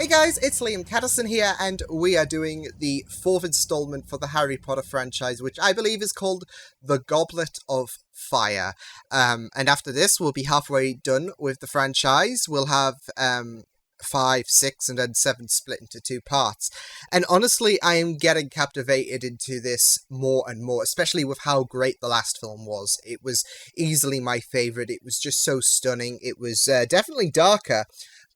Hey guys, it's Liam Caddison here, and we are doing the fourth installment for the Harry Potter franchise, which I believe is called The Goblet of Fire. And after this, we'll be halfway done with the franchise. We'll have 5, 6, and then 7 split into 2 parts. And honestly, I am getting captivated into this more and more, especially with how great the last film was. It was easily my favourite. It was just so stunning. It was definitely darker,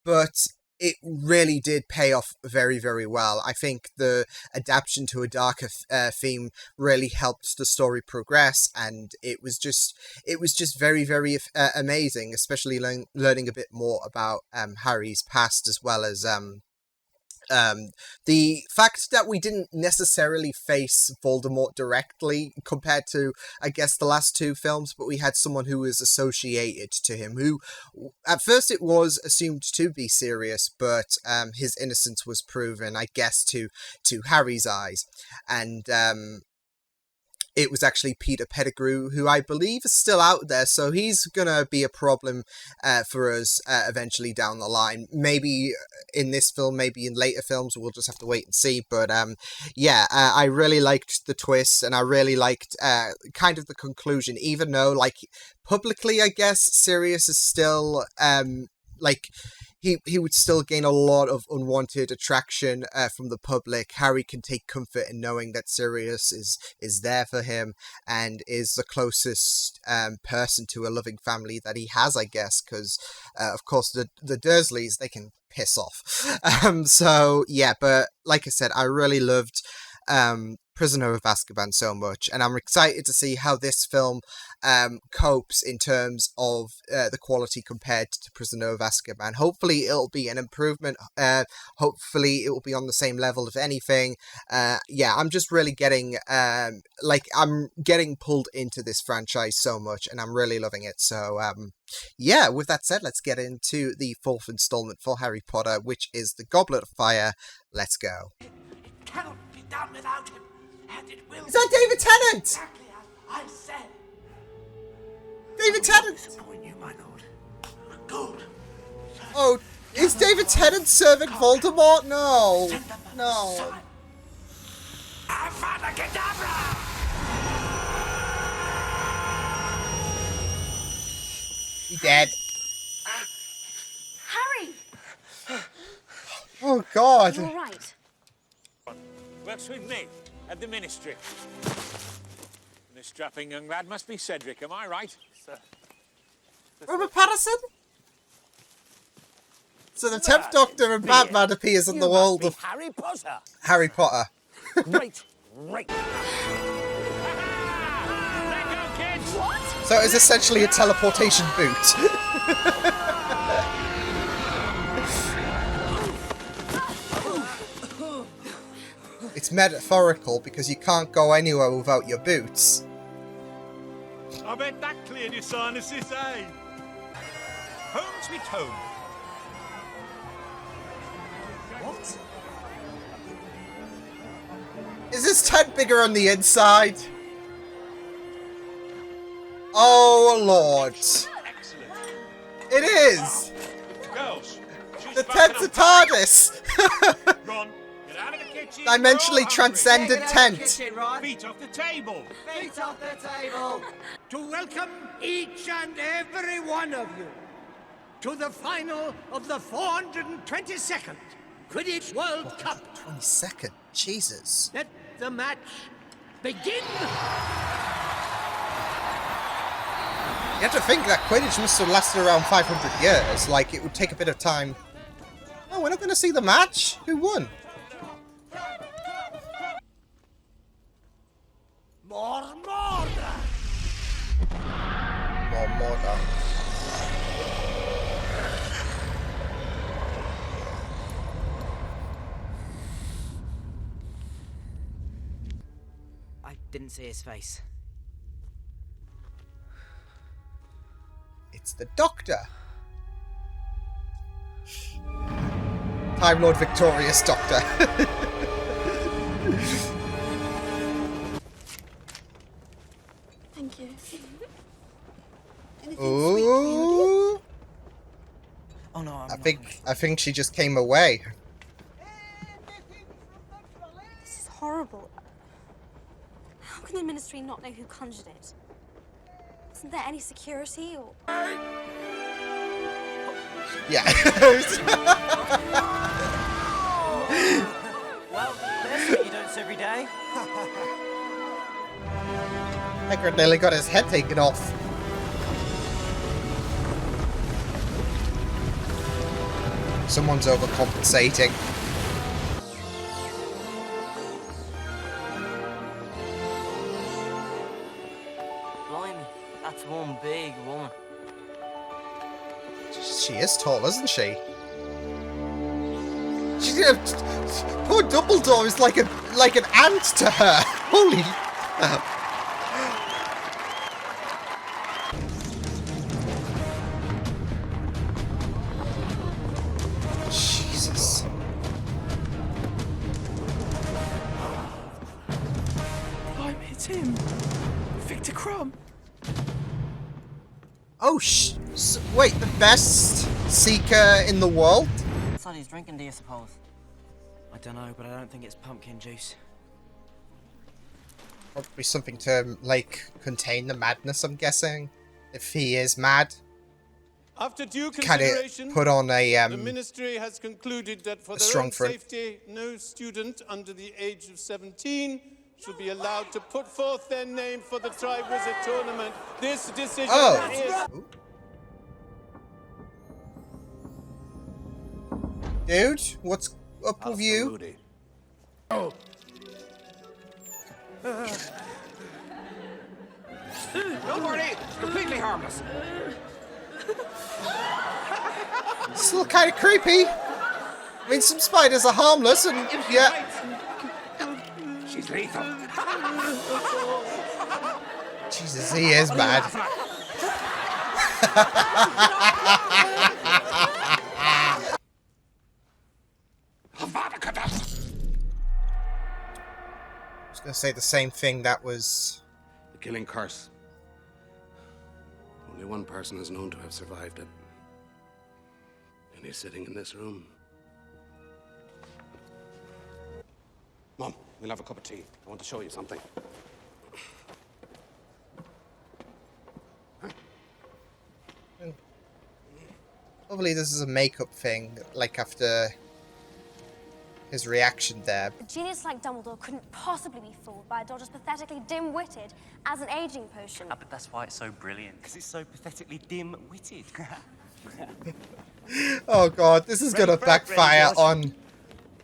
but it really did pay off very, very well. I think the adaptation to a darker theme really helped the story progress, and it was just very, very amazing, especially learning a bit more about Harry's past, as well as the fact that we didn't necessarily face Voldemort directly compared to, I guess, the last 2 films, but we had someone who was associated to him, who at first it was assumed to be Sirius, but his innocence was proven, I guess, to Harry's eyes. And it was actually Peter Pettigrew, who I believe is still out there, so he's gonna be a problem for us eventually down the line. Maybe in this film, maybe in later films, we'll just have to wait and see. But I really liked the twist, and I really liked kind of the conclusion, even though, like, publicly, I guess, Sirius is still, He would still gain a lot of unwanted attraction from the public. Harry can take comfort in knowing that Sirius is there for him and is the closest person to a loving family that he has, I guess, because, of course, the Dursleys, they can piss off. So, yeah, but like I said, I really loved Prisoner of Azkaban so much, and I'm excited to see how this film copes in terms of the quality compared to Prisoner of Azkaban. Hopefully it'll be an improvement. Hopefully it will be on the same level, if anything. I'm just really getting I'm getting pulled into this franchise so much, and I'm really loving it. So with that said, let's get into the 4th installment for Harry Potter, which is The Goblet of Fire. Let's go. It cannot be done without him, and it will. Is that David Tennant? Exactly as I said. David Tennant! Disappoint you, my lord. Good. Oh, is David Tennant serving Voldemort? No. No. Avada Kedavra! He dead. Harry! Oh, God. You all right? Works with me at the Ministry. This strapping young lad must be Cedric, am I right? Sir. Robert Pattinson? So the 10th Doctor and Batman appears in the world of Harry Potter. Harry Potter. Great. Let go, kids! What? So it's essentially a teleportation boot. It's metaphorical because you can't go anywhere without your boots. I bet that cleared your sinuses, eh? Home sweet home. What? Is this tent bigger on the inside? Oh, Lord. Excellent. It is! Girls, The tent's a TARDIS! Ron, get out of the kitchen. Dimensionally We're all transcendent tent. hungry. Feet off the table. Feet off the table. To welcome each and every one of you to the final of the 422nd Quidditch World Cup. 22nd. Jesus. Let the match begin. You have to think that Quidditch must have lasted around 500 years. Like, it would take a bit of time. Oh, we're not going to see the match? Who won? More murder. More Mordor. I didn't see his face. It's the Doctor. Time Lord Victorious Doctor. Thank you. Ooh. Oh no, I'm I think she just came away. How can the Ministry not know who conjured it? Isn't there any security or... Yeah. Well, there's something you don't see every day. Hagrid nearly got his head taken off. Someone's overcompensating. Blimey, that's one big woman. She is tall, isn't she? Poor Dumbledore is like an ant to her. Holy. Jesus. Blimey, it's him. Victor Crumb. Oh, wait, the best seeker in the world? That's what he's drinking, do you suppose? I don't know, but I don't think it's pumpkin juice. Probably something to, like, contain the madness, I'm guessing. If he is mad. After due Kind consideration, of put on a, the Ministry has concluded that for their strong own front. safety, no student under the age of 17 should be allowed to put forth their name for the Triwizard Tournament. This decision is... Dude, what's up with you? Oh. Don't worry, it's completely harmless. Still kind of creepy. I mean, some spiders are harmless, and yeah. She's lethal. Jesus, he is mad. I was going to say the same thing. That was The killing curse. Only one person is known to have survived it. And he's sitting in this room. Mom, we'll have a cup of tea. I want to show you something. Probably this is a makeup thing, like after his reaction there. A genius like Dumbledore couldn't possibly be fooled by a dodge as pathetically dim-witted as an aging potion. Ah, but that's why it's so brilliant, because it's so pathetically dim-witted. Oh god, this is gonna backfire on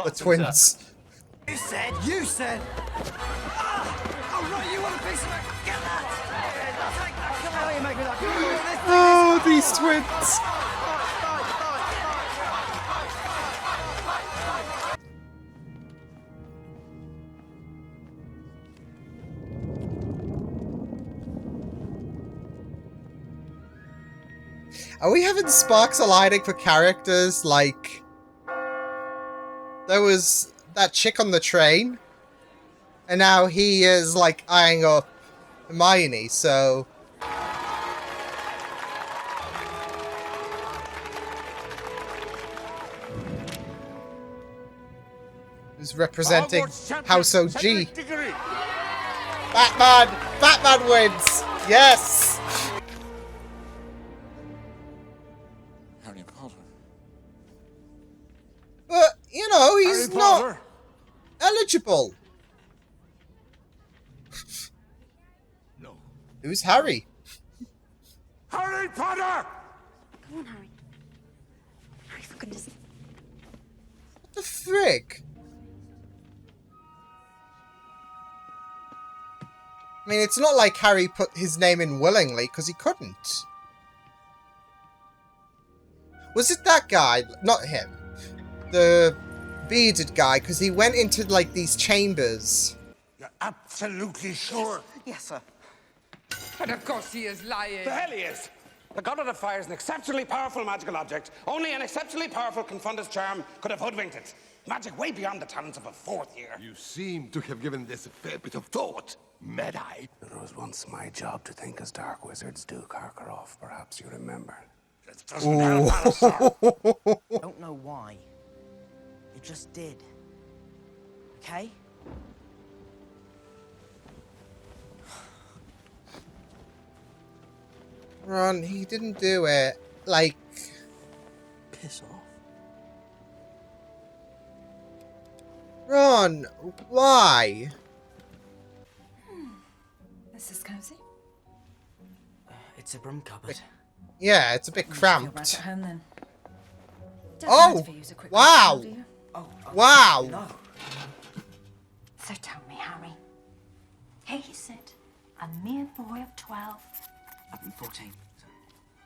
the twins. You said! Oh, right, you want a piece of it? Get that! Take that! Come on, you make me like Oh, these twins! Are we having sparks aligning for characters like... There was that chick on the train, and now he is like eyeing up Hermione, so... Who's representing House OG? Batman! Batman wins! Yes! Harry Potter. But, you know, he's Harry not Potter. eligible. No. Who's Harry? Harry Potter! Come on, Harry. Harry, for goodness sake. What the frick? I mean, it's not like Harry put his name in willingly, because he couldn't. Was it that guy? Not him. The bearded guy, because he went into, like, these chambers. You're absolutely sure? Yes, sir. But of course he is lying. The hell he is! The Goblet of Fire is an exceptionally powerful magical object. Only an exceptionally powerful Confundus charm could have hoodwinked it. Magic way beyond the talents of a fourth year. You seem to have given this a fair bit of thought, Mad Eye. It was once my job to think as dark wizards do, Karkaroff. Perhaps you remember. That doesn't help, Alistair. Don't know why. You just did. Okay? Ron, he didn't do it. Like... Piss off. Ron, why? This is cozy. It's a broom cupboard. Yeah, it's a bit Right cramped. at home then. Don't Oh! mind if I use a quick Wow! bath, do you? Wow! No. So tell me, Harry. Here you sit, a mere boy of 12, I'm 14.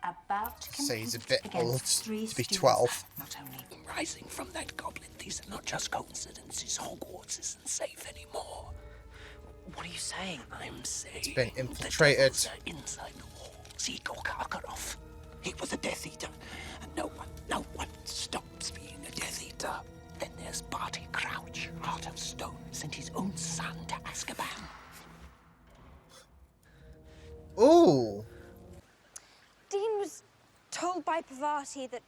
about to Say he's a compete bit against old three to be students 12. Not only Rising from that goblet, these are not just coincidences. Hogwarts isn't safe anymore. What are you saying? I'm saying It's been the infiltrated. devils are inside the walls. Igor Karkaroff. He was a Death Eater. And no one stops being a Death Eater. Then there's Barty Crouch, Heart of Stone, sent his own son to Azkaban. Ooh. Dean was told by Pavati that...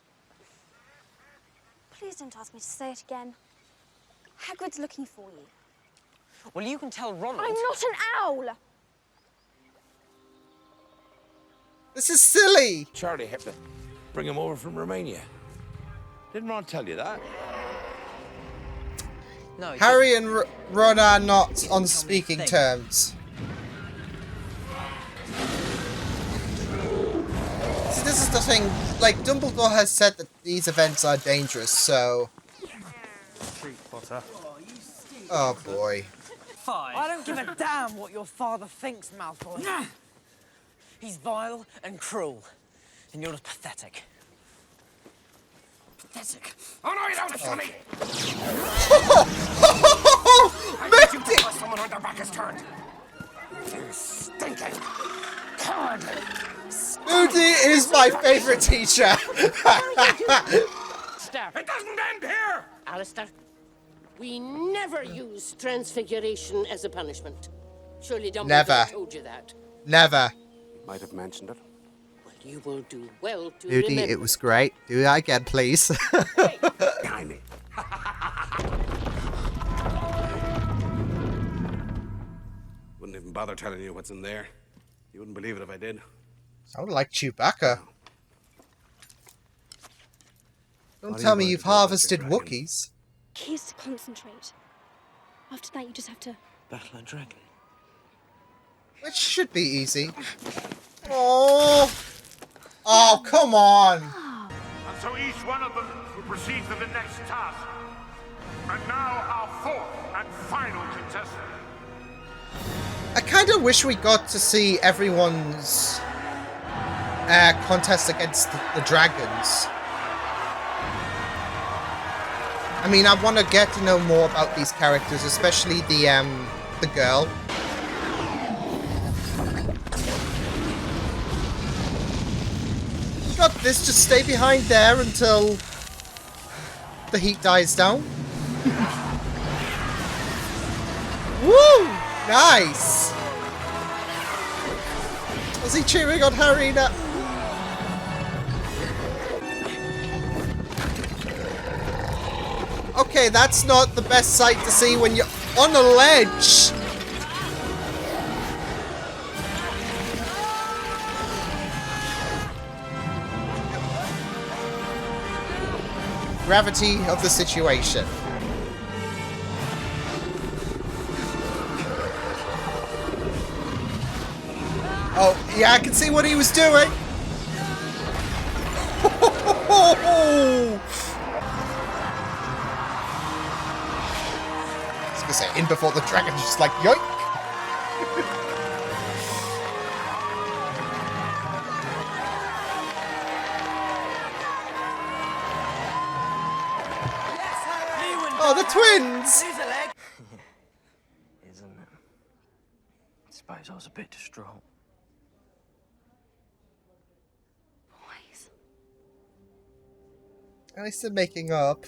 Please don't ask me to say it again. Hagrid's looking for you. Well, you can tell Ronald. I'm not an owl! This is silly! Charlie Hebner. Bring him over from Romania. Didn't Ron tell you that? No. Harry and Ron are not on speaking terms. See, this is the thing. Like, Dumbledore has said that these events are dangerous, so... Oh, boy. I don't give a damn what your father thinks, Malfoy. He's vile and cruel, and you're just pathetic. Pathetic. Oh, no, you don't, Sonny! I Moody! need you to someone when their back is turned. You stinking, cowardly... Moody is my favourite teacher! Stop. It doesn't end here! Alistair, we never use transfiguration as a punishment. Surely Dumbledore Never. told you that. Never. Might have mentioned it. Well, you will do well to Moody, remember. it was great. Do that again, please. Behind me. Wouldn't even bother telling you what's in there. You wouldn't believe it if I did. Sound like Chewbacca. Don't What are tell you me going you've to do about harvested your dragon? Wookiees. Key is to concentrate. After that, you just have to... Battle a dragon. Which should be easy. Oh! Oh, come on! And so each one of them will proceed to the next task. And now our fourth and final contestant. I kind of wish we got to see everyone's contest against the dragons. I mean, I want to get to know more about these characters, especially the girl. You got this, just stay behind there until the heat dies down. Woo! Nice! Was he cheering on Harry now? Okay, that's not the best sight to see when you're on a ledge. Gravity of the situation. Oh, yeah, I can see what he was doing. I was gonna say, in before the dragon, just like, yoink. Oh, the twins! Lose a leg. Isn't it? I suppose I was a bit distraught. Boys. At least they're making up.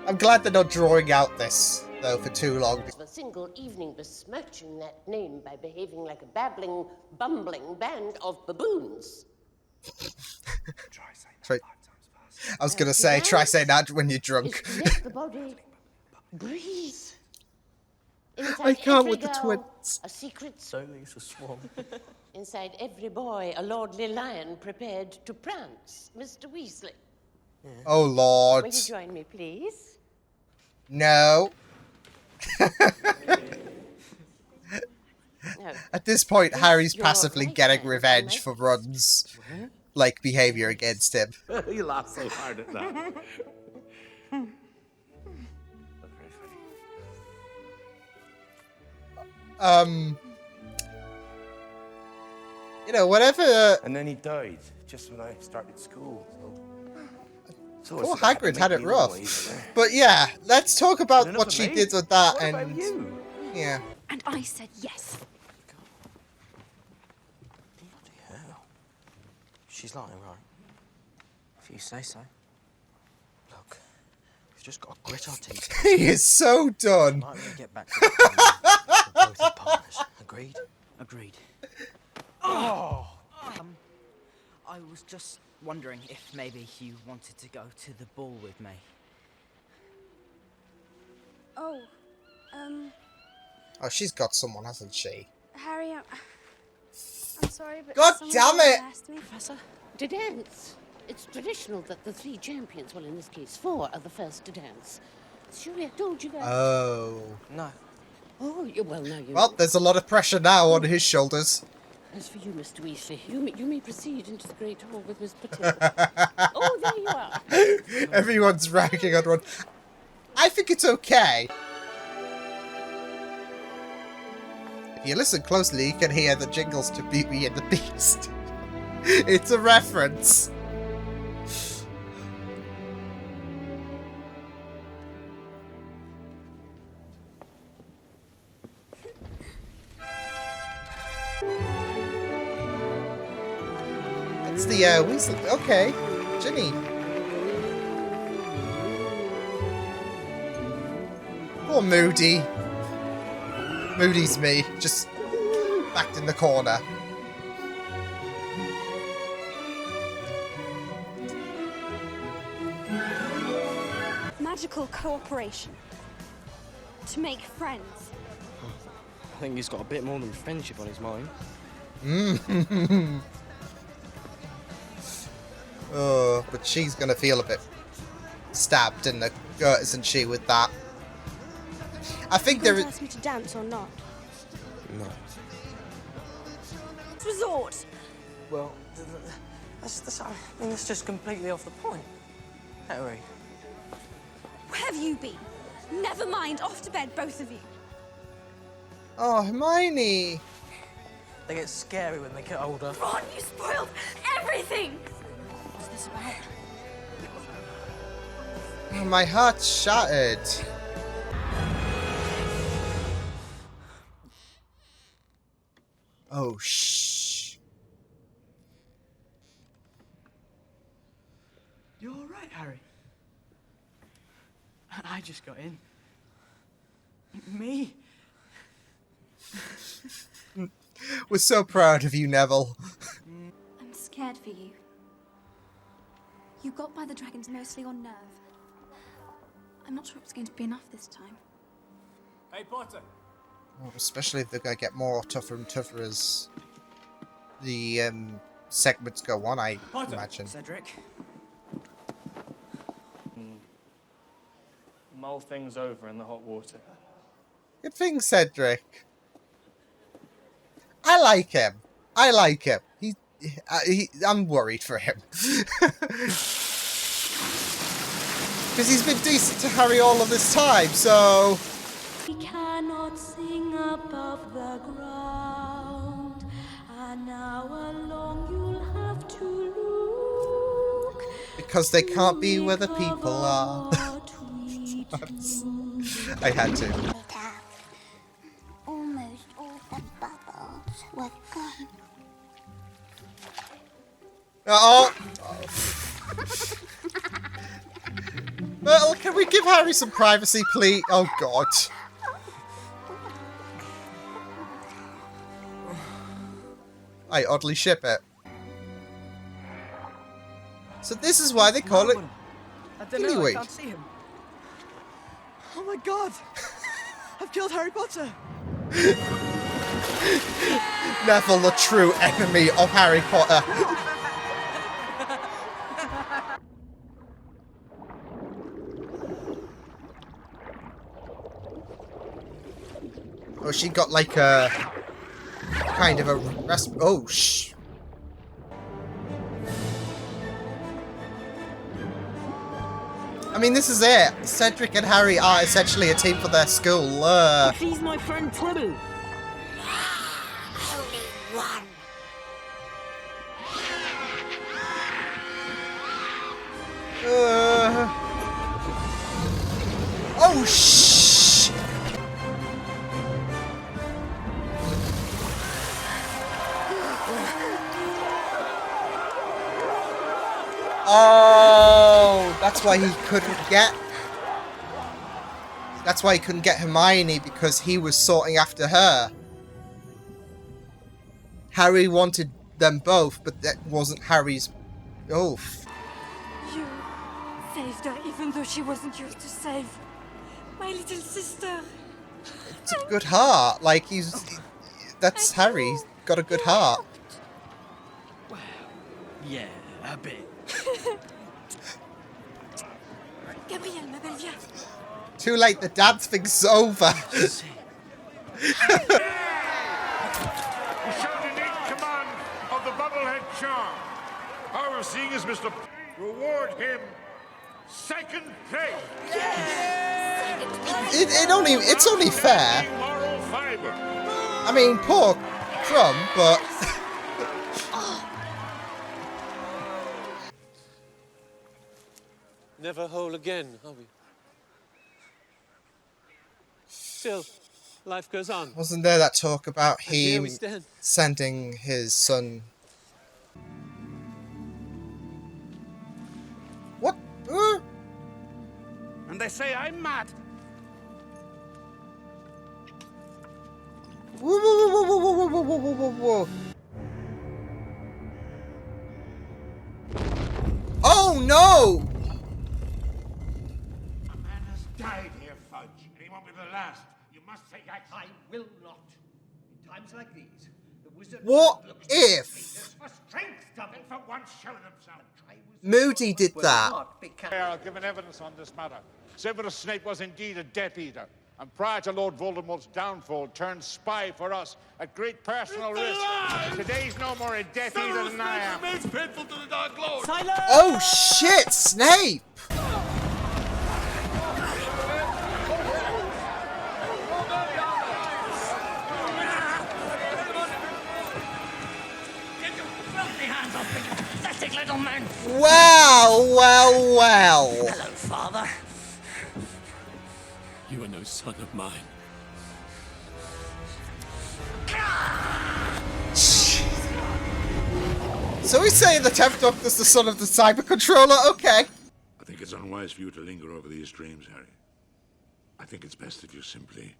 I'm glad they're not drawing out this, though, for too long. A single evening besmirching that name by behaving like a babbling, bumbling band of baboons. Try- I was gonna say, try saying that when you're drunk. Let the body breathe. Inside I can't every with the girl, twins. a secret. So Lisa Swan. Inside every boy, a lordly lion prepared to prance. Mr. Weasley. Oh, Lord. Will you join me, please? No. No. At this point, This Harry's your passively right getting hand revenge on for my Ron's, like, behaviour against him. You laugh so hard at that. You know, whatever. And then he died just when I started school. So Poor Hagrid had it rough. But yeah, let's talk about what she did with that. What and about you? Yeah. And I said yes. Bloody hell. She's lying, right? If you say so. Look, we've just got to grit our teeth. He is so done. Might we get back to the both our partners. Agreed? Agreed. Oh! I was just wondering if maybe you wanted to go to the ball with me. Oh, Oh, she's got someone, hasn't she? Harry, I'm sorry, but God someone damn it! asked me. Professor? To dance. It's traditional that the 3 champions, well, in this case 4, are the first to dance. Surely I told you that. Oh. No. Oh, well, now you Well, know. there's a lot of pressure now on his shoulders. As for you, Mr. Weasley, you may proceed into the Great Hall with Miss Potato. Oh, there you are. Everyone's ragging on Ron. I think it's okay. If you listen closely, you can hear the jingles to Beauty and the Beast. It's a reference. It's the Weasley. Okay, Ginny. Poor Moody. Moody's me, just backed in the corner. Magical cooperation. To make friends. I think he's got a bit more than friendship on his mind. Oh, but she's gonna feel a bit stabbed in the gut, isn't she, with that? I think there is. Ask me to dance or not? No. Resort. Well, that's just completely off the point. Harry. Where have you been? Never mind. Off to bed, both of you. Oh, Hermione. They get scary when they get older. Ron, you spoiled everything. What's this about? Oh, my heart's shattered. Oh, shh. You're all right, Harry. I just got in. Me? We're so proud of you, Neville. I'm scared for you. You got by the dragons mostly on nerve. I'm not sure it was going to be enough this time. Hey, Potter. Well, especially if they're going to get more tougher and tougher as the segments go on, I imagine. Cedric? Mull things over in the hot water. Good thing, Cedric. I like him. I like him. I'm worried for him. Because he's been decent to Harry all of this time, so... We cannot sing above the ground, and now along you'll have to look. Because they can't be where the people are. I had to. Almost all the bubbles were gone. Oh! Well, can we give Harry some privacy, please? Oh, God. I oddly ship it. So this is why they call it... I don't know, I Anyway. can't see him. Oh my god! I've killed Harry Potter. Neville, the true enemy of Harry Potter. Oh, she got like a kind of a oh shh. I mean, this is it. Cedric and Harry are essentially a team for their school. She's my friend Tribble. Only one. Oh shh. Oh, that's why he couldn't get. That's why he couldn't get Hermione, because he was sorting after her. Harry wanted them both, but that wasn't Harry's. Oh. You saved her even though she wasn't yours to save. My little sister. It's a good heart. Like that's Harry. He's got a good heart. Well, yeah, a bit. Gabrielle, ma belle, viens. Too late. The dance thing's over. We showed innate command of the bubblehead charm. However, seeing as Mr. Reward him second place. It's only fair. Moral fiber. I mean, poor Crumb, but. Never whole again, are we? Still, life goes on. Wasn't there that talk about And here him we stand. sending his son? What? And they say I'm mad. Whoa, whoa, whoa, whoa, whoa, whoa, whoa, whoa, whoa, whoa. Oh no! A man has died here, Fudge, and he won't be the last. You must take action. I will not. In times like these, the wizard What looks if for strength, double. For once, show themselves. Moody did that? I'll give an evidence on this matter. Severus Snape was indeed a Death Eater, and prior to Lord Voldemort's downfall, turned spy for us at great personal risk. Today he's no more a Death Eater than I am. Faithful to the Dark Lord. Oh shit, Snape! Little man. Well, well, well. Hello, Father. You are no son of mine. So he's saying the 10th Doctor's the son of the Cyber Controller? Okay. I think it's unwise for you to linger over these dreams, Harry. I think it's best if you simply...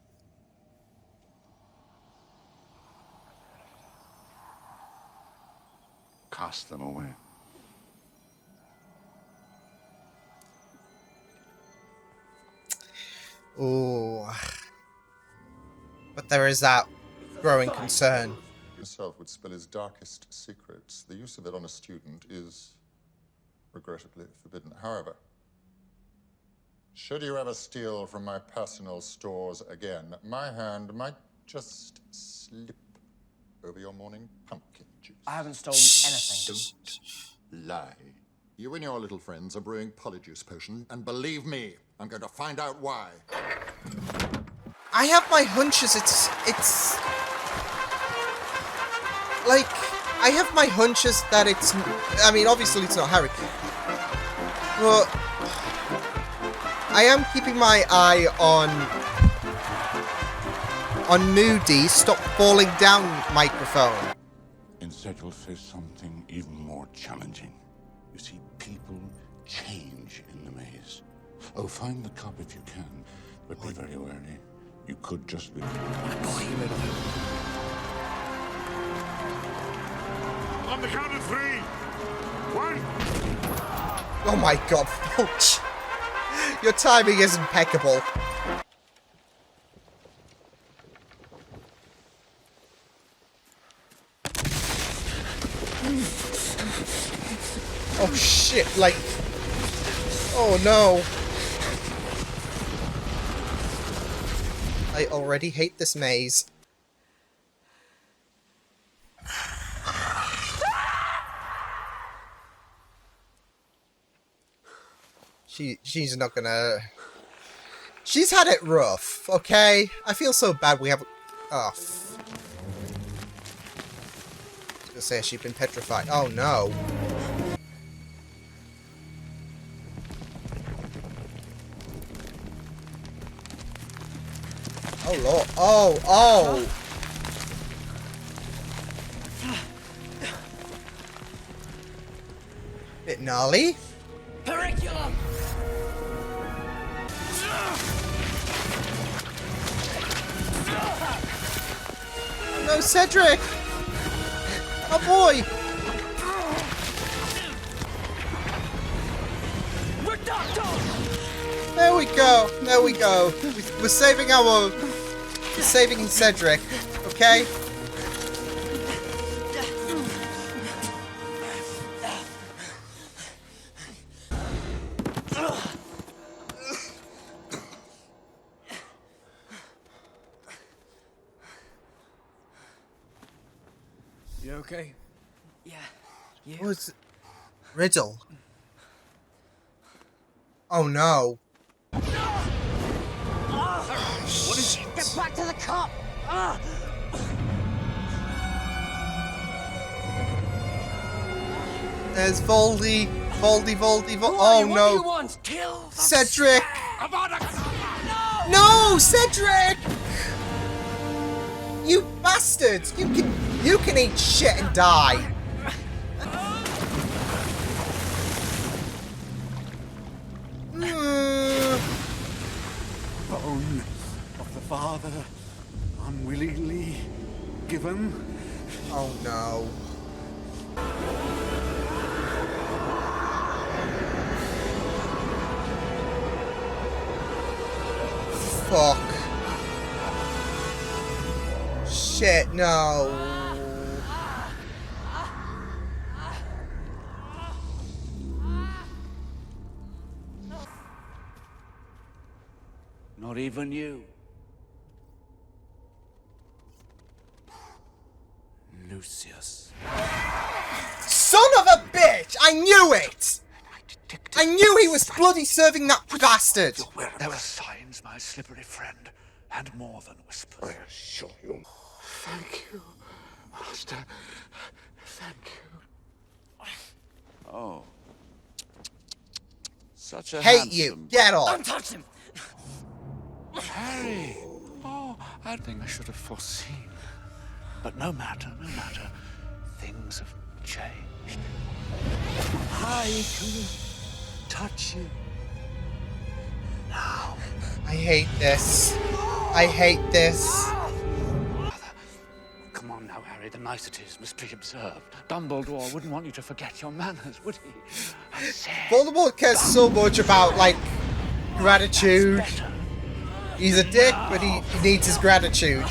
cast them away. Oh. But there is that growing concern. Himself would spill his darkest secrets. The use of it on a student is regrettably forbidden. However, should you ever steal from my personal stores again, my hand might just slip over your morning pumpkin juice. I haven't stolen anything. Don't lie. You and your little friends are brewing polyjuice potion, and believe me, I'm going to find out why. I have my hunches, it's like, I have my hunches that it's, I mean, obviously it's not Harry, but I am keeping my eye on Moody. Stop falling down, microphone. Instead, you'll face something even more challenging. You see, people change in the maze. Oh, find the cup if you can, but be very wary. You could just be... On the count of 3. 1. Oh my god, Filch. Your timing is impeccable. shit, like... Oh no. I already hate this maze. She's not gonna... She's had it rough, okay? I feel so bad we haven't... Oh, I was gonna say she's been petrified. Oh no. Oh lord. Oh! Bit gnarly. Curriculum! No, Cedric! Oh boy! There we go. There we go. We're saving our... We're saving Cedric. Okay? You okay? Yeah. You? What's... Riddle? Oh no. What is it? Get back to the cop! There's Voldy. Oh What do no. you want? Kill the Cedric! No, Cedric! You bastards! You can eat shit and die. Bone of the father unwillingly given. Oh no. Fuck. Shit, no. Not even you. Lucius. Son of a bitch! I knew it! I knew he was bloody serving that bastard! There were signs, my slippery friend, and more than whispers. I assure you. Thank you, Master. Thank you. Oh. Such a Hate you! Get off! Don't touch him! Harry! Oh, I think I should have foreseen. But no matter, no matter. Things have changed. I can touch you. Now. I hate this. I hate this. Come on now, Harry. The niceties must be observed. Dumbledore wouldn't want you to forget your manners, would he? I said... Voldemort cares so much about, like, gratitude. He's a dick, but he needs his gratitude.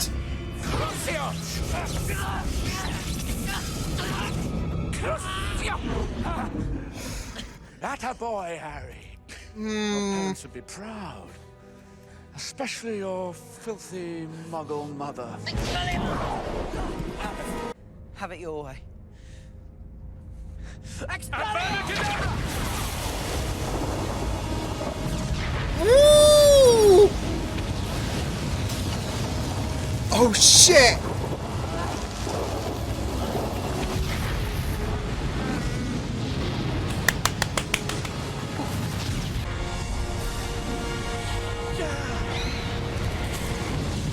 That a boy, Harry. Your parents would be proud. Especially your filthy muggle mother. Have it your way. Woo! Oh shit!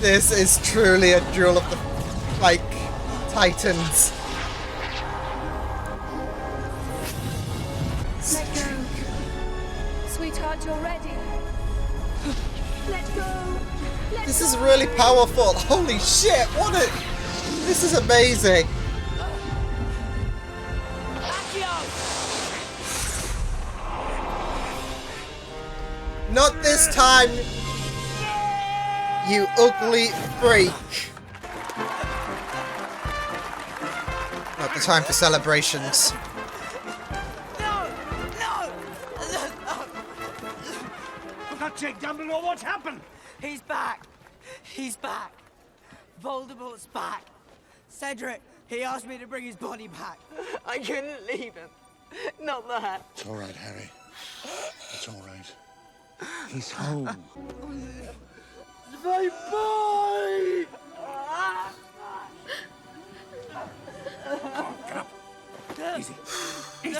This is truly a duel of the, like, titans. Let go. Sweetheart, you're ready. Let go. This is really powerful. Holy shit, what a... This is amazing. Not this time, you ugly freak. Not the time for celebrations. No! No! sake, Dumbledore, what's happened? He's back. He's back. Voldemort's back. Cedric, he asked me to bring his body back. I couldn't leave him. Not that. It's all right, Harry. It's all right. He's home. My boy! Get up. Easy. Easy.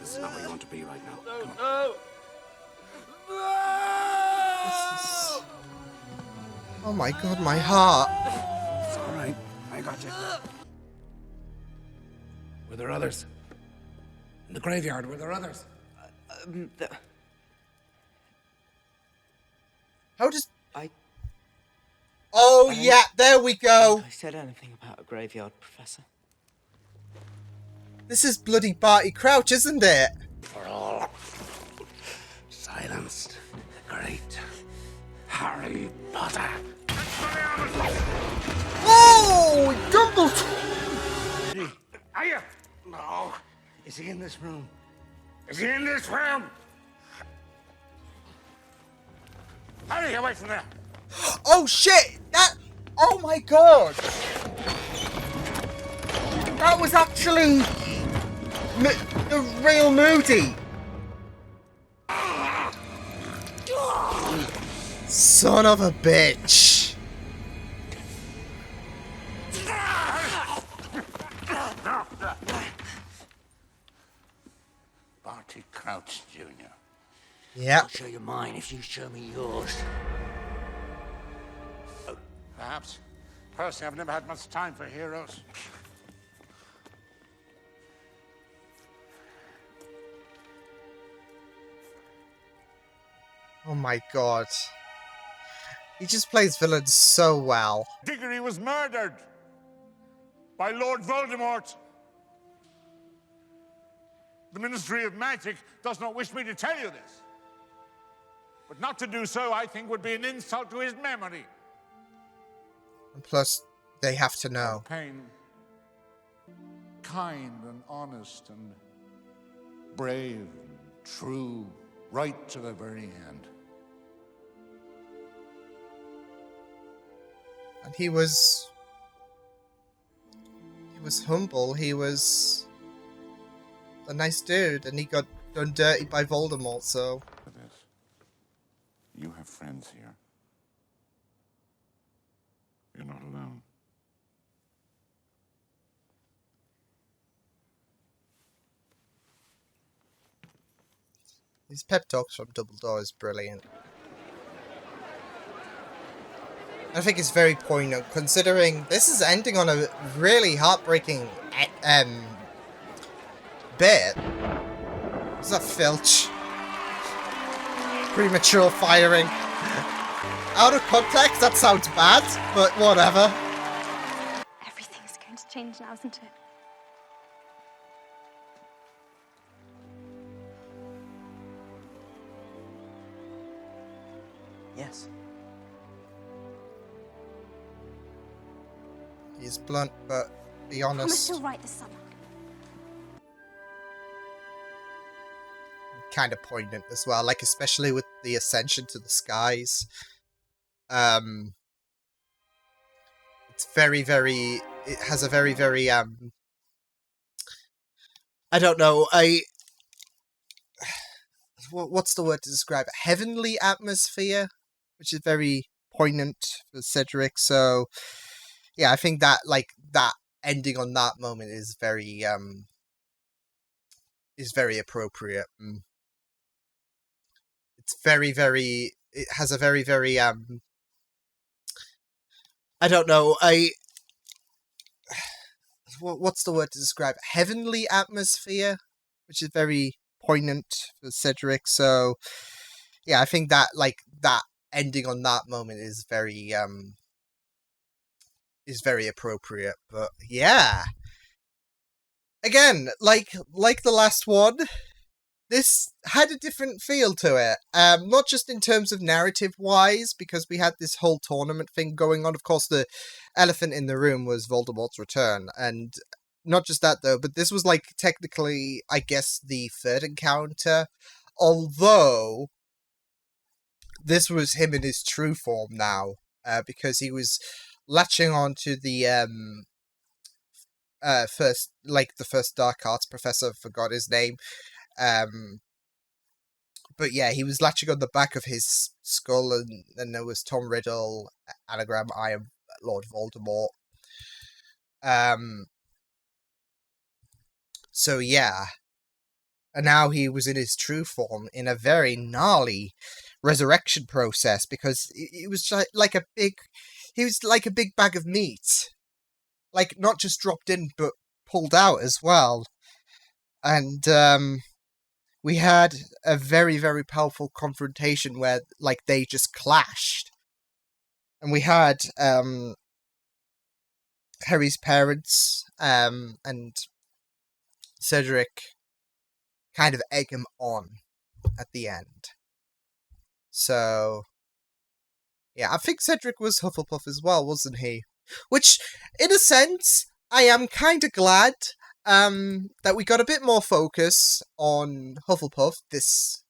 This is not where you want to be right now. Come on. Oh my god, my heart. It's all right. I got you. Were there others? In the graveyard, were there others? How does... I yeah, there we go. I said anything about a graveyard, Professor. This is bloody Barty Crouch, isn't it? For all silenced the great Harry Potter. Oh, Dumbledore! Are you? No. Is he in this room? Is he in this room? Harry, away from there. Oh shit! Oh my god! That was actually the real Moody. Son of a bitch. Barty Crouch, Jr. Yeah. I'll show you mine if you show me yours. Perhaps. Personally, I've never had much time for heroes. Oh my god. He just plays villains so well. Diggory was murdered by Lord Voldemort. The Ministry of Magic does not wish me to tell you this. But not to do so, I think, would be an insult to his memory. And plus, they have to know. Pain. Kind and honest and brave and true, right to the very end. And he was humble, he was a nice dude, and he got done dirty by Voldemort, so... You have friends here. You're not alone. These pep talks from Dumbledore is brilliant. I think it's very poignant, considering this is ending on a really heartbreaking bit. Is that filch? Premature firing. Out of context, that sounds bad, but whatever. Everything's going to change now, isn't it? Yes. He's blunt, but be I promise honest. you'll write this summer. Kind of poignant as well, like especially with the ascension to the skies. It's very, very. It has a very, very. I don't know. What's the word to describe it? Heavenly atmosphere, which is very poignant for Cedric. So, yeah, I think that that ending on that moment is very appropriate. It's very, very. It has a very, very. I don't know. What's the word to describe it? Heavenly atmosphere, which is very poignant for Cedric. So, yeah, I think that that ending on that moment is very appropriate. But yeah, again, like the last one. This had a different feel to it, not just in terms of narrative-wise, because we had this whole tournament thing going on. Of course, the elephant in the room was Voldemort's return, and not just that, though, but this was, technically, I guess, the third encounter, although this was him in his true form now, because he was latching on to the the first dark arts professor, forgot his name. But yeah, he was latching on the back of his skull, and there was Tom Riddle, anagram I am Lord Voldemort. So yeah. And now he was in his true form in a very gnarly resurrection process, because it was like a big bag of meat. Like, not just dropped in, but pulled out as well. And we had a very, very powerful confrontation where, like, they just clashed. And we had Harry's parents and Cedric kind of egg him on at the end. So, yeah, I think Cedric was Hufflepuff as well, wasn't he? Which, in a sense, I am kind of glad that we got a bit more focus on Hufflepuff this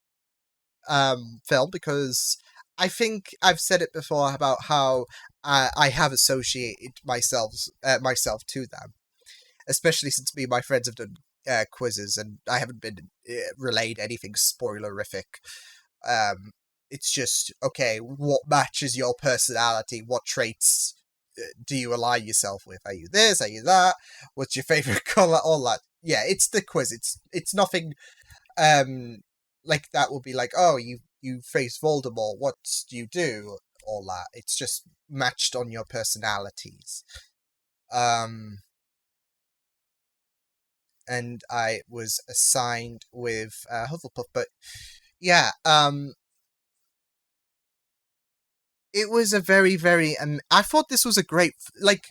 film, because I think I've said it before about how I have associated myself to them, especially since me and my friends have done quizzes, and I haven't been relayed anything spoilerific. It's just, okay, what matches your personality? What traits do you align yourself with? Are you this? Are you that? What's your favorite color? All that. Yeah, it's the quiz. It's nothing like that will be like, oh, you face Voldemort, what do you do? All that. It's just matched on your personalities. And I was assigned with Hufflepuff, but yeah, it was a very, very, I thought this was a great, like,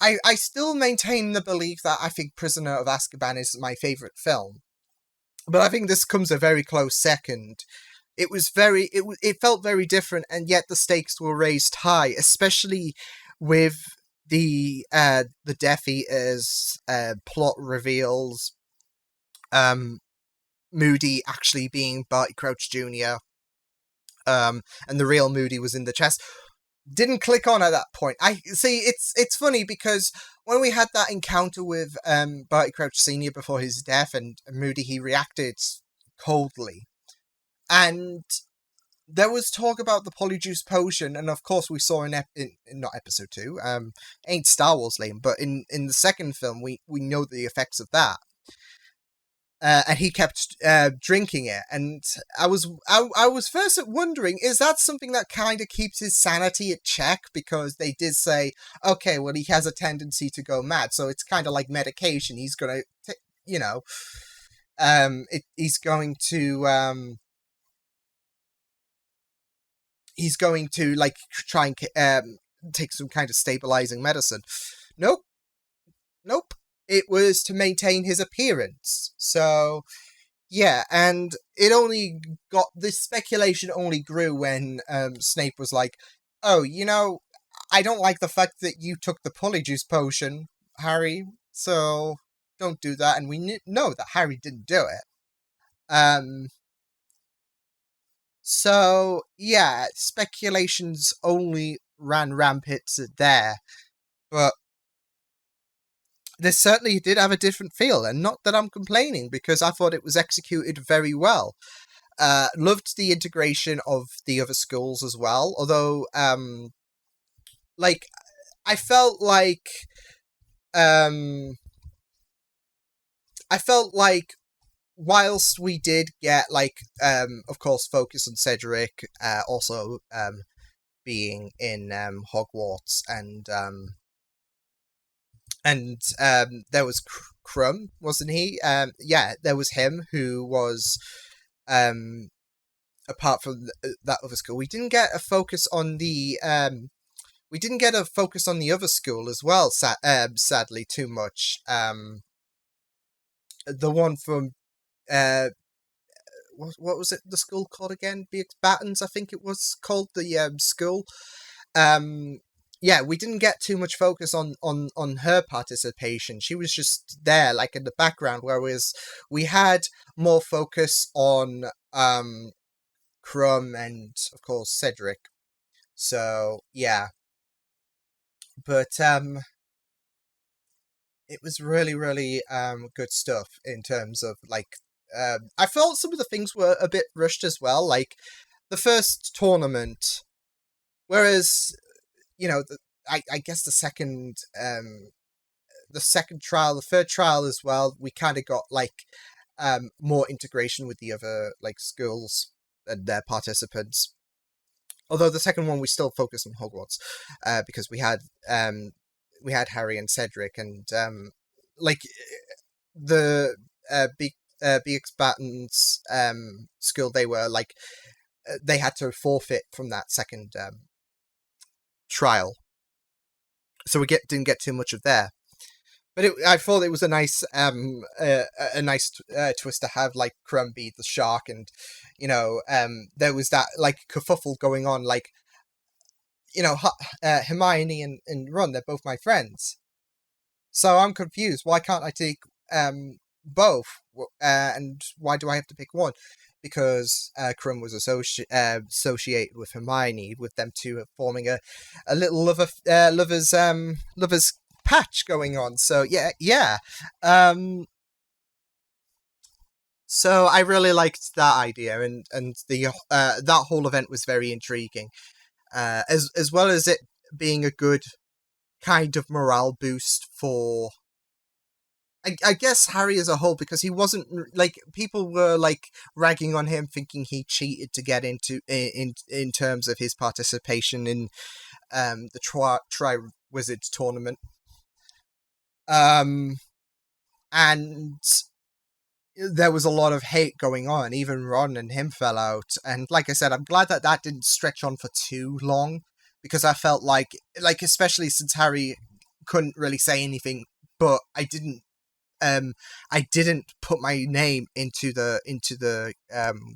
I still maintain the belief that I think Prisoner of Azkaban is my favourite film, but I think this comes a very close second. It was it felt very different, and yet the stakes were raised high, especially with the Death Eaters plot reveals, Moody actually being Barty Crouch Jr., and the real Moody was in the chest. Didn't click on at that point. I see. It's funny because when we had that encounter with Barty Crouch Sr. before his death, and Moody, he reacted coldly, and there was talk about the Polyjuice potion, and of course we saw in not episode 2, ain't Star Wars lame, but in the second film we know the effects of that. And he kept drinking it, and I was first wondering, is that something that kind of keeps his sanity at check? Because they did say, okay, well, he has a tendency to go mad, so it's kind of like medication. He's gonna, he's going to like try and take some kind of stabilizing medicine. Nope. It was to maintain his appearance. So, yeah, and this speculation only grew when Snape was like, oh, I don't like the fact that you took the Polyjuice potion, Harry, so don't do that. And we know that Harry didn't do it. So, yeah, speculations only ran rampant there. But this certainly did have a different feel, and not that I'm complaining, because I thought it was executed very well. Loved the integration of the other schools as well, although, I felt like whilst we did get, of course, focus on Cedric, also, being in, Hogwarts, and there was Crumb, wasn't he? Yeah, there was him who was, apart from that other school. We didn't get a focus on the other school as well, sadly, too much. The one from, what was it, the school called again? BX Battens, I think it was called, the school. Yeah, we didn't get too much focus on her participation. She was just there, like, in the background, whereas we had more focus on Crumb, and of course Cedric. So yeah, but it was really, really good stuff in terms of like I felt some of the things were a bit rushed as well, like the first tournament, whereas I guess the second trial, the third trial as well, we kind of got like more integration with the other like schools and their participants. Although the second one we still focused on Hogwarts, because we had Harry and Cedric, and like the BX Batten's school, they were like they had to forfeit from that second trial, so we didn't get too much of there. But I thought it was a nice twist to have like Crumb be the shark, and there was that like kerfuffle going on, like Hermione and Ron, they're both my friends, so I'm confused. Why can't I take both? And why do I have to pick one? Because Crumb was associated with Hermione, with them two forming a little lovers patch going on. So yeah. So I really liked that idea, and the that whole event was very intriguing, as well as it being a good kind of morale boost for I guess Harry as a whole, because he wasn't like, people were like ragging on him, thinking he cheated to get into in terms of his participation in the Tri-Wizards tournament. And there was a lot of hate going on. Even Ron and him fell out. And like I said, I'm glad that didn't stretch on for too long, because I felt like especially since Harry couldn't really say anything, but I didn't put my name into the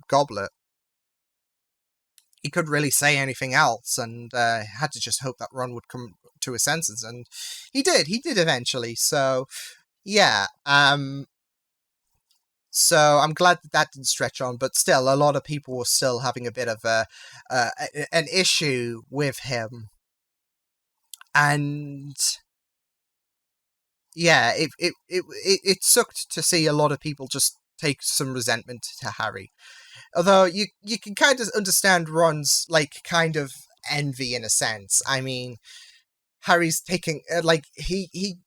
goblet. He couldn't really say anything else, and had to just hope that Ron would come to his senses, and he did eventually. So yeah, so I'm glad that didn't stretch on, but still, a lot of people were still having a bit of an issue with him, and yeah, it sucked to see a lot of people just take some resentment to Harry. Although you can kind of understand Ron's like kind of envy in a sense. I mean, Harry's taking he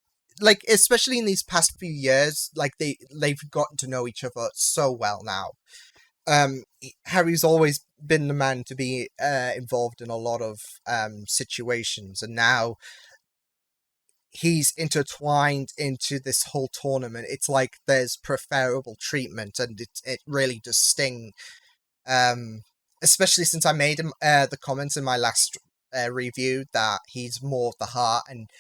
like, especially in these past few years, like they've gotten to know each other so well now. Harry's always been the man to be involved in a lot of situations, and now he's intertwined into this whole tournament. It's like there's preferable treatment, and it really does sting. Especially since I made the comments in my last review that he's more of the heart, and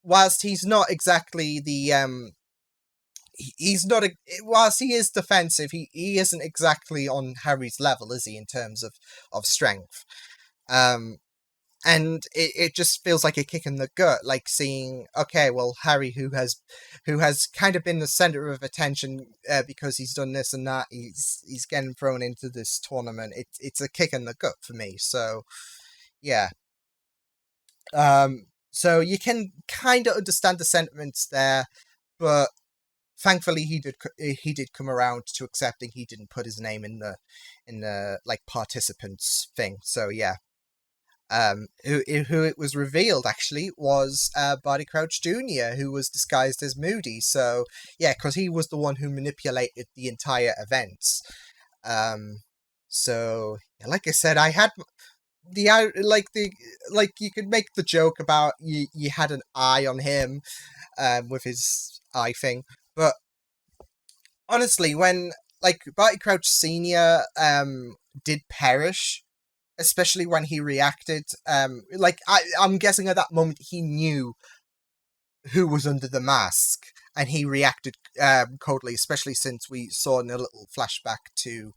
whilst he's not exactly the whilst he is defensive, he isn't exactly on Harry's level, is he, in terms of strength? And it just feels like a kick in the gut, like seeing, okay, well, Harry, who has kind of been the center of attention because he's done this and that, he's getting thrown into this tournament. It's a kick in the gut for me. So yeah. So you can kind of understand the sentiments there, but thankfully he did come around to accepting he didn't put his name in the like participants thing. So yeah. Who it was revealed actually was Barty Crouch Jr., who was disguised as Moody. So yeah, because he was the one who manipulated the entire events. So like I said, I had you could make the joke about you had an eye on him with his eye thing, but honestly, when like Barty Crouch Sr. Did perish, especially when he reacted, I'm guessing at that moment he knew who was under the mask, and he reacted coldly, especially since we saw in a little flashback to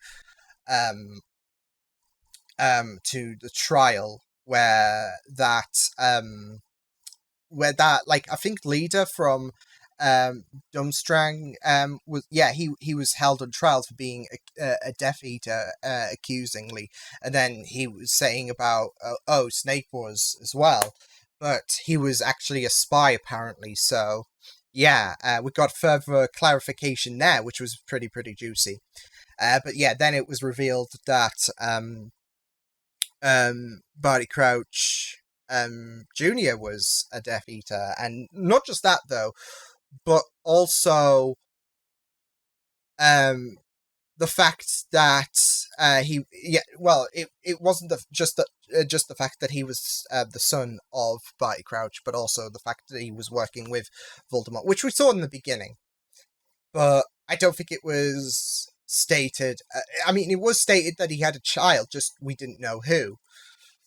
the trial where that like, I think leader from Durmstrang he was held on trial for being a Death Eater, accusingly, and then he was saying about Snape was as well, but he was actually a spy apparently. So yeah, we got further clarification there, which was pretty juicy. But yeah, then it was revealed that Barty Crouch Jr. was a Death Eater, and not just that though, but also the fact that it wasn't just the fact that he was the son of Barty Crouch, but also the fact that he was working with Voldemort, which we saw in the beginning, but I don't think it was stated. I mean, it was stated that he had a child, just we didn't know who.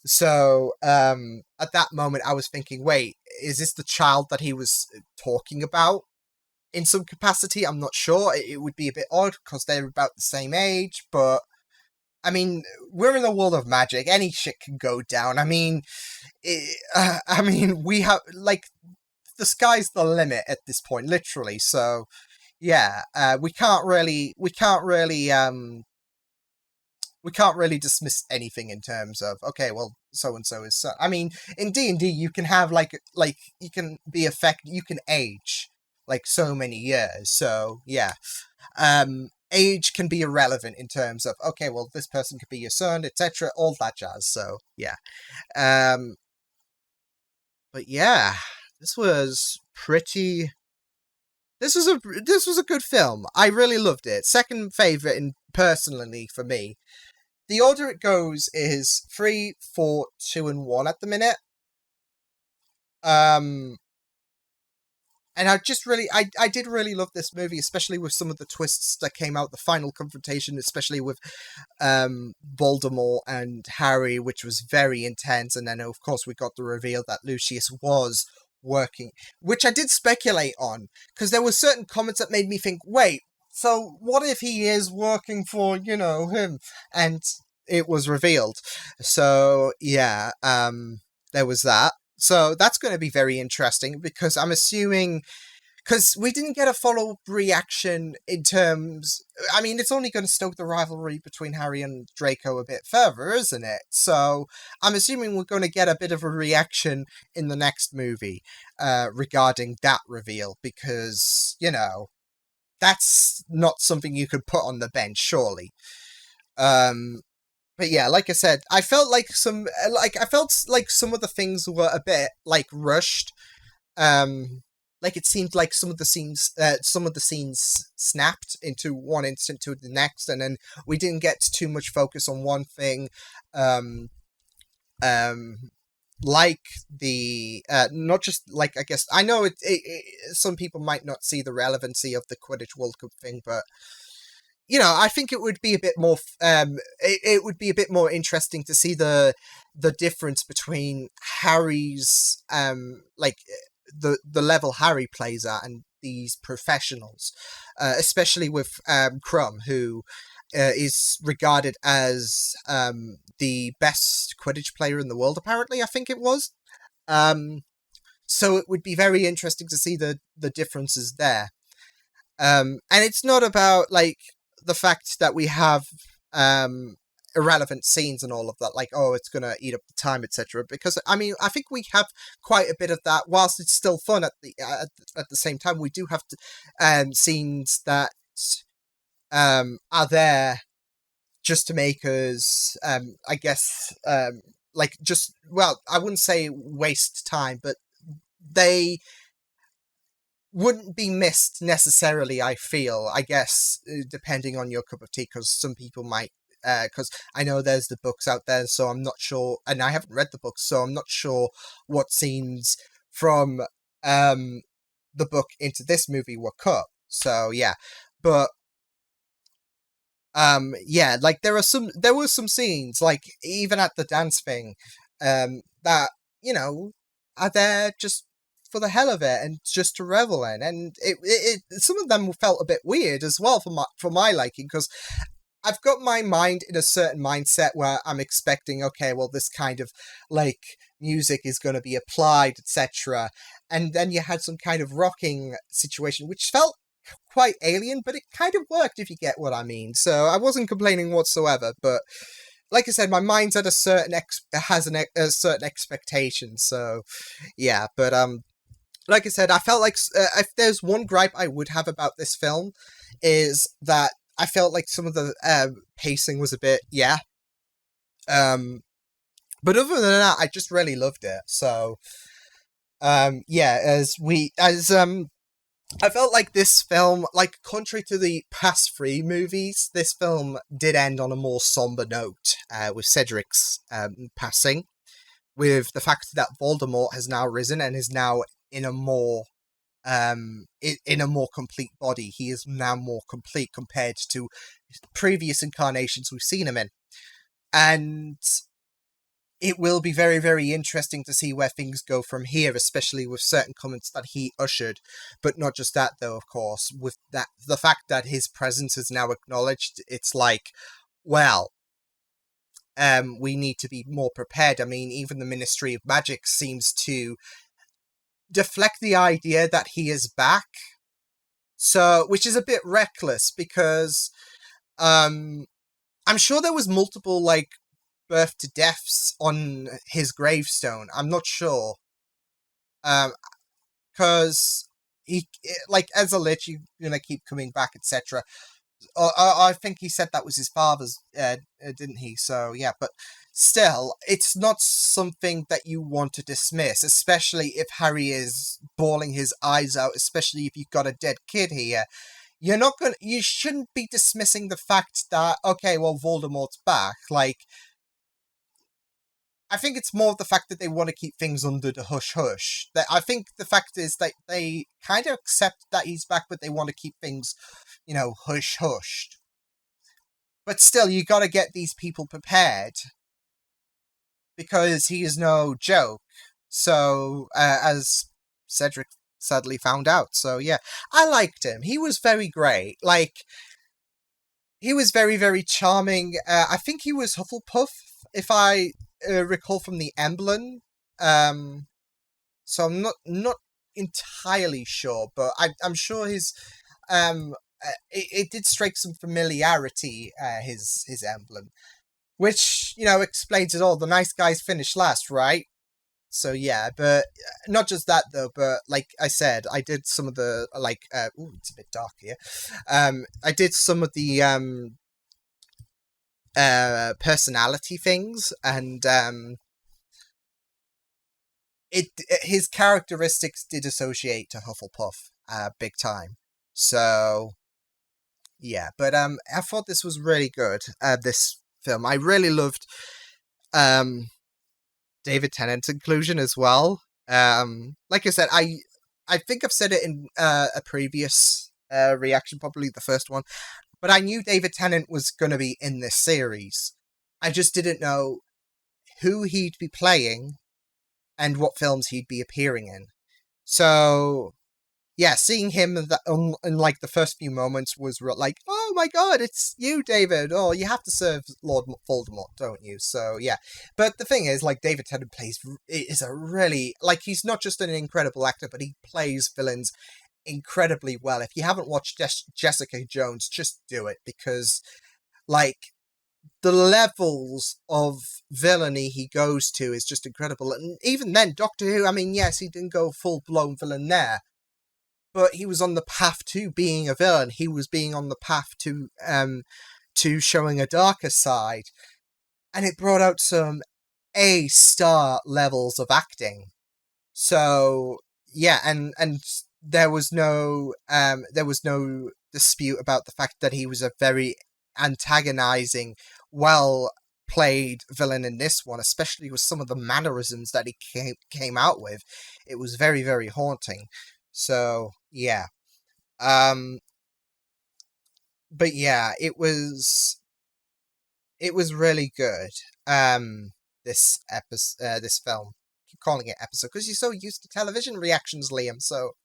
So at that moment, I was thinking, wait, is this the child that he was talking about in some capacity? I'm not sure. It would be a bit odd because they're about the same age, but I mean, we're in the world of magic. Any shit can go down. I mean, we have, like, the sky's the limit at this point, literally. So yeah, we can't really dismiss anything in terms of, okay, well, so and so is so. I mean, in D&D, you can have like you can be you can age like so many years. So yeah, age can be irrelevant in terms of, okay, well, this person could be your son, etc., all that jazz. So yeah, but yeah, this was a good film. I really loved it. Second favorite personally for me. The order it goes is 3, 4, 2, and 1 at the minute. And I did really love this movie, especially with some of the twists that came out, the final confrontation, especially with Voldemort and Harry, which was very intense. And then, of course, we got the reveal that Lucius was working, which I did speculate on, because there were certain comments that made me think, wait, so what if he is working for, him? And it was revealed. So yeah, there was that. So that's going to be very interesting, because I'm assuming, because we didn't get a follow-up reaction in terms, I mean, it's only going to stoke the rivalry between Harry and Draco a bit further, isn't it? So I'm assuming we're going to get a bit of a reaction in the next movie regarding that reveal, because, that's not something you could put on the bench, surely. But yeah, like I said, I felt like some of the things were a bit like rushed. Like it seemed like some of the scenes snapped into one instant to the next, and then we didn't get too much focus on one thing. Like the not just like, I guess I know some people might not see the relevancy of the Quidditch World Cup thing, but I think it would be a bit more it would be a bit more interesting to see the difference between Harry's like the level Harry plays at and these professionals, especially with Crumb, who is regarded as the best Quidditch player in the world, apparently, I think it was. So it would be very interesting to see the differences there. And it's not about, like, the fact that we have irrelevant scenes and all of that, like, oh, it's going to eat up the time, etc. Because, I mean, I think we have quite a bit of that. Whilst it's still fun at the same time, we do have scenes that are there just to make us, I guess, like, just, well, I wouldn't say waste time, but they wouldn't be missed necessarily, I feel, I guess, depending on your cup of tea, because some people might, because I know there's the books out there, so I'm not sure, and I haven't read the books, so I'm not sure what scenes from the book into this movie were cut. So yeah, but yeah, like there were some scenes, like even at the dance thing, that are there just for the hell of it and just to revel in, and it some of them felt a bit weird as well for my liking, because I've got my mind in a certain mindset where I'm expecting, okay, well, this kind of like music is going to be applied, etc. And then you had some kind of rocking situation, which felt quite alien, but it kind of worked, if you get what I mean. So I wasn't complaining whatsoever, but like I said, my mind's at a certain a certain expectation. So yeah, but like I said, I felt like if there's one gripe I would have about this film, is that I felt like some of the pacing was a bit but other than that, I just really loved it. So yeah, I felt like this film, like, contrary to the past 3 movies, this film did end on a more somber note, with Cedric's passing, with the fact that Voldemort has now risen and is now in a more in a more complete body. He is now more complete compared to previous incarnations we've seen him in. And it will be very, very interesting to see where things go from here, especially with certain comments that he ushered. But not just that, though, of course. With that, the fact that his presence is now acknowledged, it's like, well, we need to be more prepared. I mean, even the Ministry of Magic seems to deflect the idea that he is back. So, which is a bit reckless, because I'm sure there was multiple, like, birth to deaths on his gravestone. I'm not sure. Because he, like, as a lich, you're gonna keep coming back, etc. I think he said that was his father's, didn't he? So, yeah, but still, it's not something that you want to dismiss, especially if Harry is bawling his eyes out, especially if you've got a dead kid here. You shouldn't be dismissing the fact that, okay, well, Voldemort's back. Like, I think it's more the fact that they want to keep things under the hush-hush. I think the fact is that they kind of accept that he's back, but they want to keep things, hush-hushed. But still, you gotta get these people prepared, because he is no joke. So, as Cedric sadly found out. So, yeah, I liked him. He was very great. Like, he was very, very charming. I think he was Hufflepuff, if I recall from the emblem. So I'm not entirely sure, but I'm sure his it did strike some familiarity, his emblem, which explains it all. The nice guys finish last, right? So yeah, but not just that though. But like I said, I did some of the it's a bit dark here. I did some of the personality things, and his characteristics did associate to Hufflepuff big time. So yeah, but I thought this was really good, this film. I really loved David Tennant's inclusion as well. Like I said, I think I've said it in a previous reaction, probably the first one, but I knew David Tennant was going to be in this series. I just didn't know who he'd be playing and what films he'd be appearing in. So, yeah, seeing him in like the first few moments was like, oh my god, it's you, David. Oh, you have to serve Lord Voldemort, don't you? So, yeah. But the thing is, like, David Tennant is a really, like, he's not just an incredible actor, but he plays villains incredibly well. If you haven't watched Jessica Jones, just do it, because, like, the levels of villainy he goes to is just incredible. And even then, Doctor Who, I mean, yes, he didn't go full-blown villain there, but he was on the path to being a villain. He was being on the path to showing a darker side, and it brought out some A-star levels of acting. So yeah, and there was no dispute about the fact that he was a very antagonizing, well played villain in this one, especially with some of the mannerisms that he came out with. It was very, very haunting. So yeah, but yeah, it was really good. This episode, this film. I keep calling it episode because you're so used to television reactions, Liam. So,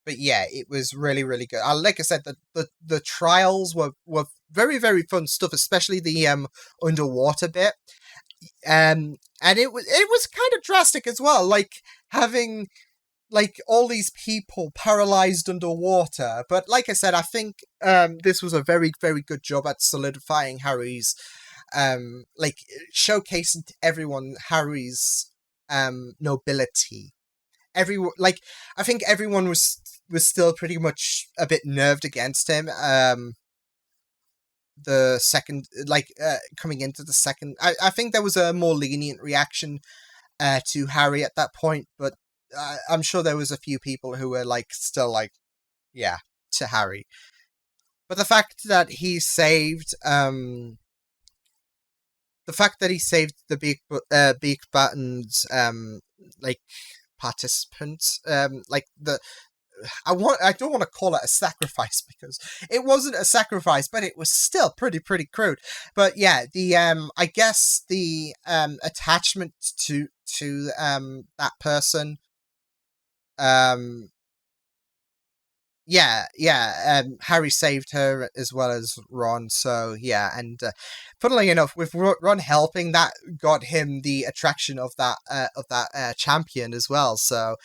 but yeah, it was really, really good. Like I said, the trials were very, very fun stuff, especially the underwater bit. And it was kind of drastic as well, like having like all these people paralyzed underwater. But like I said, I think this was a very, very good job at solidifying Harry's like showcasing to everyone Harry's nobility. Everyone, like, I think everyone was still pretty much a bit nerved against him. The second, like, coming into the second, I think there was a more lenient reaction to Harry at that point, but I'm sure there was a few people who were like still like, yeah, to Harry. But the fact that he saved the Beak Batten's like participants, like the I don't want to call it a sacrifice because it wasn't a sacrifice, but it was still pretty crude. But yeah, the I guess the attachment to that person, Harry saved her as well as Ron. So yeah, and funnily enough, with Ron helping, that got him the attraction of that champion as well. So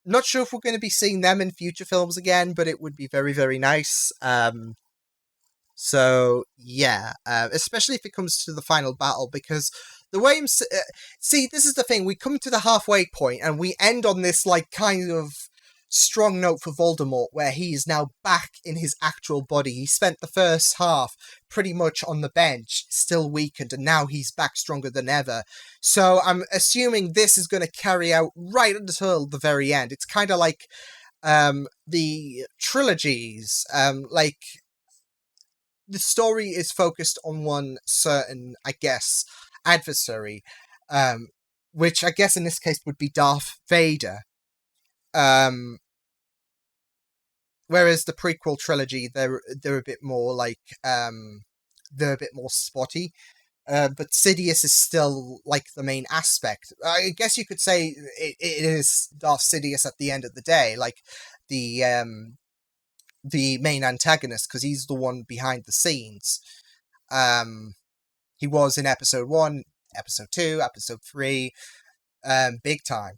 not sure if we're going to be seeing them in future films again, but it would be very, very nice. So yeah, especially if it comes to the final battle, because the way see, this is the thing, we come to the halfway point and we end on this like kind of strong note for Voldemort, where he is now back in his actual body. He spent the first half pretty much on the bench, still weakened, and now he's back stronger than ever. So I'm assuming this is going to carry out right until the very end. It's kind of like the trilogies, like the story is focused on one certain, I guess, adversary, which I guess in this case would be Darth Vader. Whereas the prequel trilogy, they're a bit more like they're a bit more spotty. But Sidious is still like the main aspect. I guess you could say it is Darth Sidious at the end of the day, like the main antagonist, because he's the one behind the scenes. He was in episode 1, episode 2, episode 3, big time.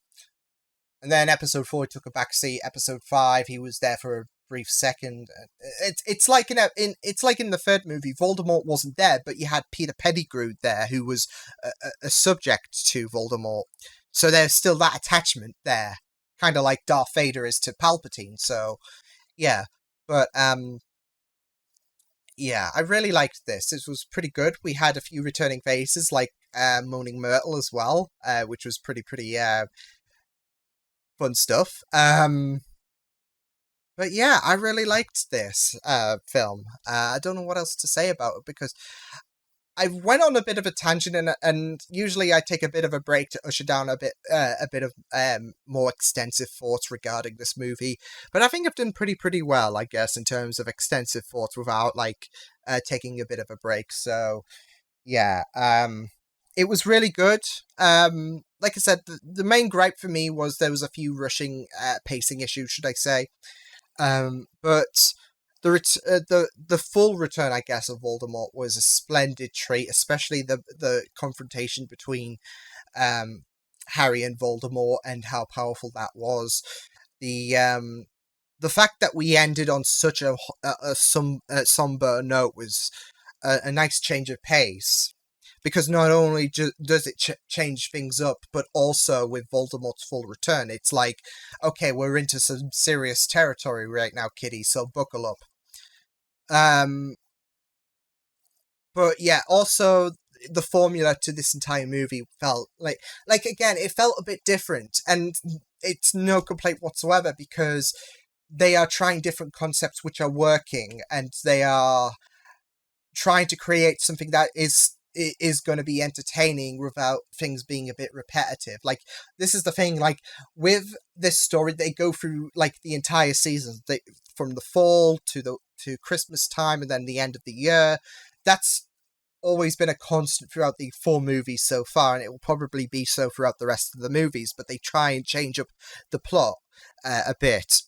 And then episode 4 took a back seat. Episode 5, he was there for a brief second. It's like in the third movie, Voldemort wasn't there, but you had Peter Pettigrew there, who was a subject to Voldemort. So there's still that attachment there, kind of like Darth Vader is to Palpatine. So yeah, but yeah, I really liked this. This was pretty good. We had a few returning faces like Moaning Myrtle as well, which was pretty fun stuff. But yeah, I really liked this film. I don't know what else to say about it because I went on a bit of a tangent, and usually I take a bit of a break to usher down a bit of more extensive thoughts regarding this movie. But I think I've done pretty well, I guess, in terms of extensive thoughts without like taking a bit of a break. So yeah, it was really good. Like I said, the main gripe for me was there was a few rushing pacing issues, should I say. But the full return, I guess, of Voldemort was a splendid treat, especially the confrontation between Harry and Voldemort and how powerful that was. The fact that we ended on such a somber note was a nice change of pace. Because not only does it change things up, but also with Voldemort's full return, it's like, okay, we're into some serious territory right now, kiddies, so buckle up. But yeah, also the formula to this entire movie felt like again, it felt a bit different, and it's no complaint whatsoever because they are trying different concepts which are working, and they are trying to create something that is going to be entertaining without things being a bit repetitive. Like, this is the thing, like, with this story, they go through, like, the entire season, from the fall to Christmas time and then the end of the year. That's always been a constant throughout the 4 movies so far, and it will probably be so throughout the rest of the movies, but they try and change up the plot a bit.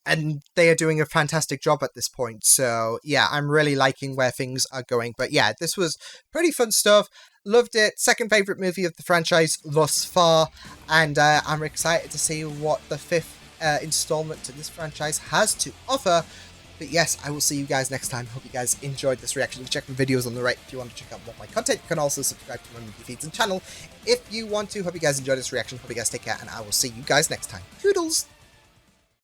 and they are doing a fantastic job at this point. So yeah, I'm really liking where things are going. But yeah, this was pretty fun stuff. Loved it. Second favorite movie of the franchise thus far, and I'm excited to see what the fifth installment to this franchise has to offer. But yes, I will see you guys next time. Hope you guys enjoyed this reaction. You can check the videos on the right if you want to check out more of my content. You can also subscribe to my movie feeds and channel if you want to. Hope you guys enjoyed this reaction. Hope you guys take care, and I will see you guys next time. Toodles!